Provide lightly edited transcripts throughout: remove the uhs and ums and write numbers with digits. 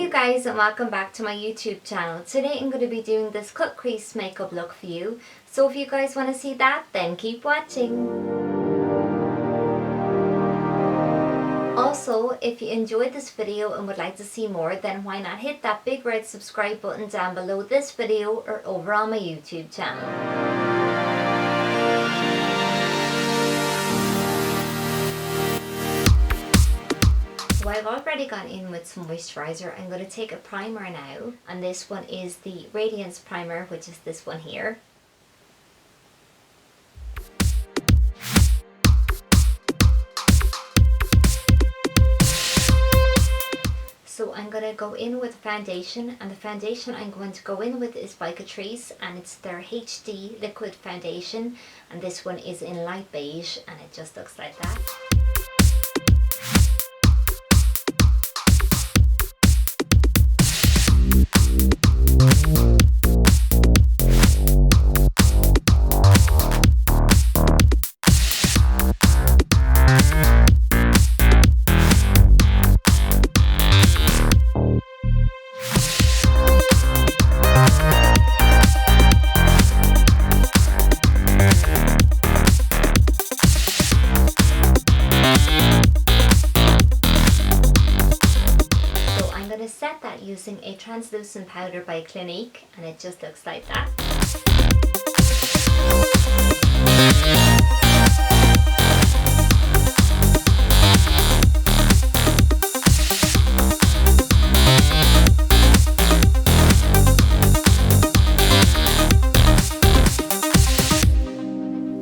you guys and welcome back to my YouTube channel. Today I'm going to be doing this cut crease makeup look for you. So if you guys want to see that, then keep watching. Also, if you enjoyed this video and would like to see more, then why not hit that big red subscribe button down below this video or over on my YouTube channel. So I've already gone in with some moisturiser. I'm going to take a primer now, and this one is the Radiance Primer, which is this one here. So I'm going to go in with foundation, and the foundation I'm going to go in with is by Catrice, and it's their HD liquid foundation, and this one is in light beige, and it just looks like that. Set that using a translucent powder by Clinique, and it just looks like that.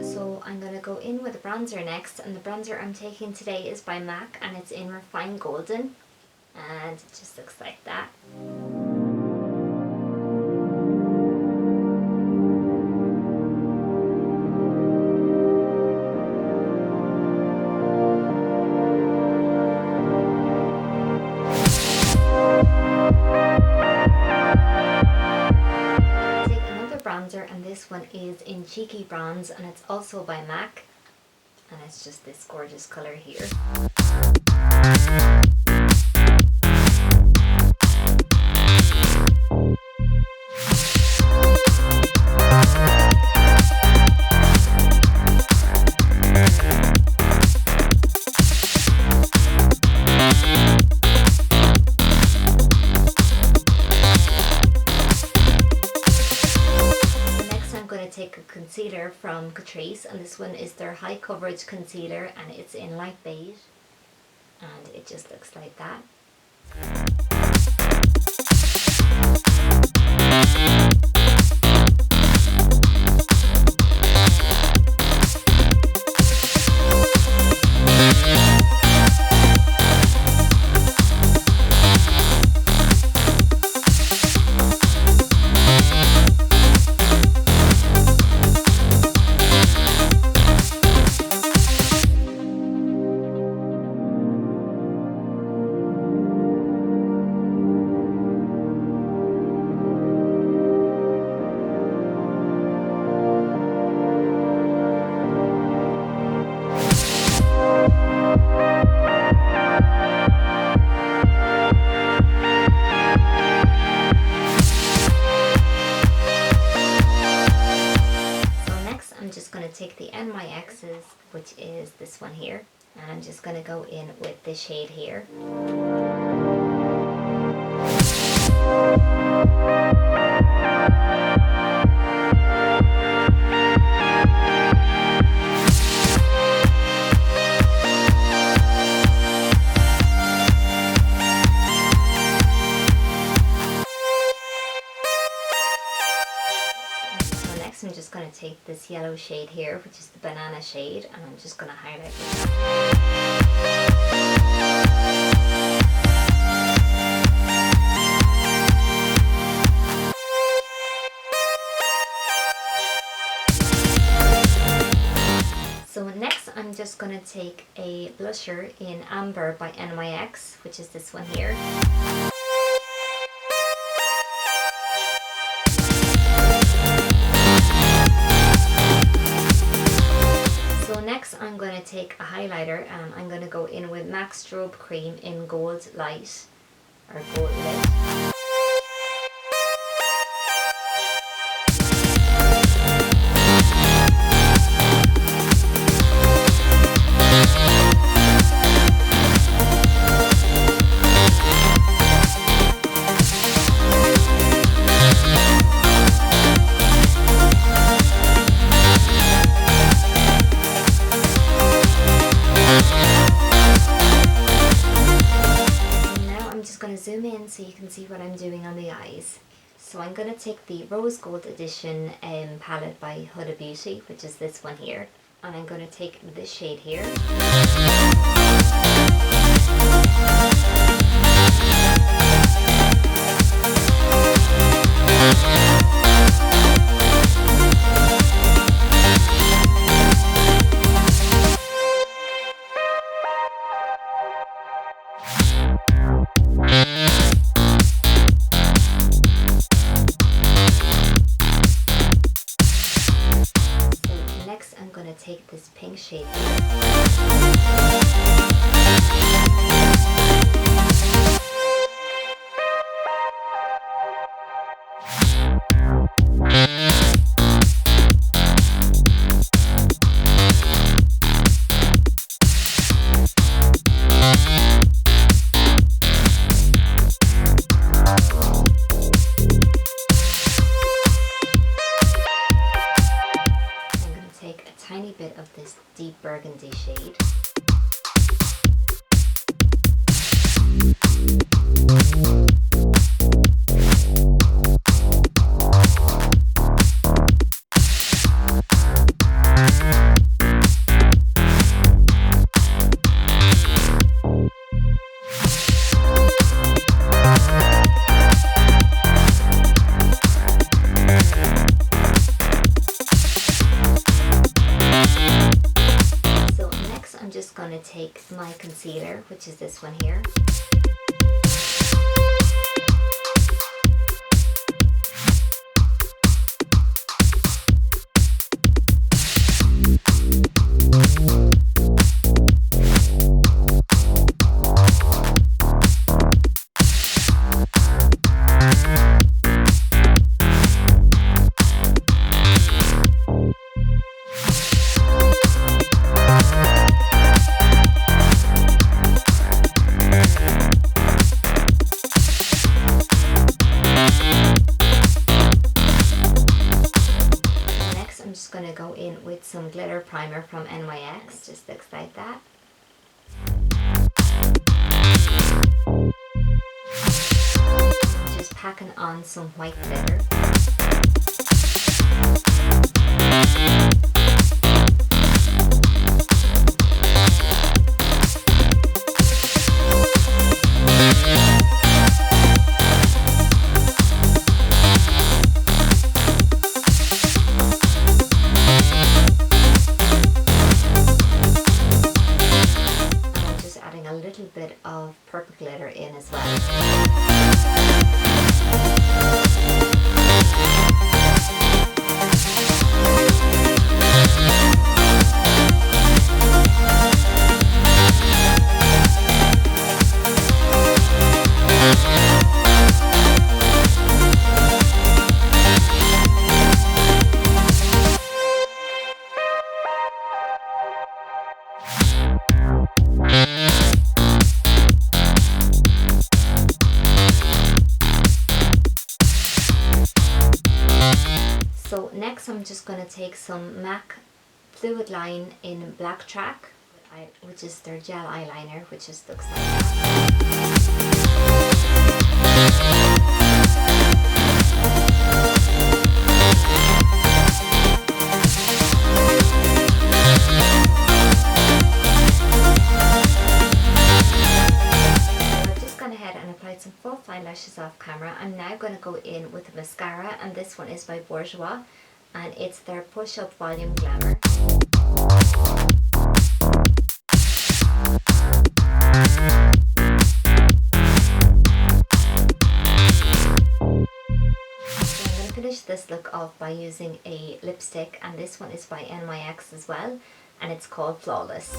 So I'm going to go in with a bronzer next, and the bronzer I'm taking today is by MAC, and it's in Refined Golden. And it just looks like that. Take another bronzer, and this one is in Cheeky Bronze, and it's also by MAC, and it's just this gorgeous colour here. Take a concealer from Catrice, and this one is their high coverage concealer, and it's in light beige, and it just looks like that. Take the NYX's, which is this one here, and I'm just going to go in with this shade here. I'm just going to take this yellow shade here, which is the banana shade, and I'm just going to highlight it. So next I'm just going to take a blusher in Amber by NYX, which is this one here. Next I'm going to take a highlighter, and I'm going to go in with MAC Strobe Cream in Goldlite, or Goldlite. Zoom in so you can see what I'm doing on the eyes. So I'm going to take the Rose Gold Edition palette by Huda Beauty, which is this one here, and I'm going to take this shade here. Take this pink shade here. Tiny bit of this deep burgundy shade. Going to take my concealer, which is this one here. Going to go in with some glitter primer from NYX, just looks like that. Just packing on some white glitter. Bit of purple glitter in as well. So next I'm just going to take some MAC Fluidline in Blacktrack, which is their gel eyeliner, which just looks like that. Some false eyelashes off camera. I'm now going to go in with a mascara, and this one is by Bourjois, and it's their Push Up Volume Glamour. So I'm going to finish this look off by using a lipstick, and this one is by NYX as well, and it's called Flawless.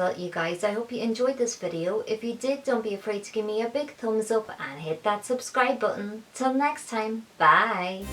well, you guys. I hope you enjoyed this video. If you did, don't be afraid to give me a big thumbs up and hit that subscribe button. Till next time, bye!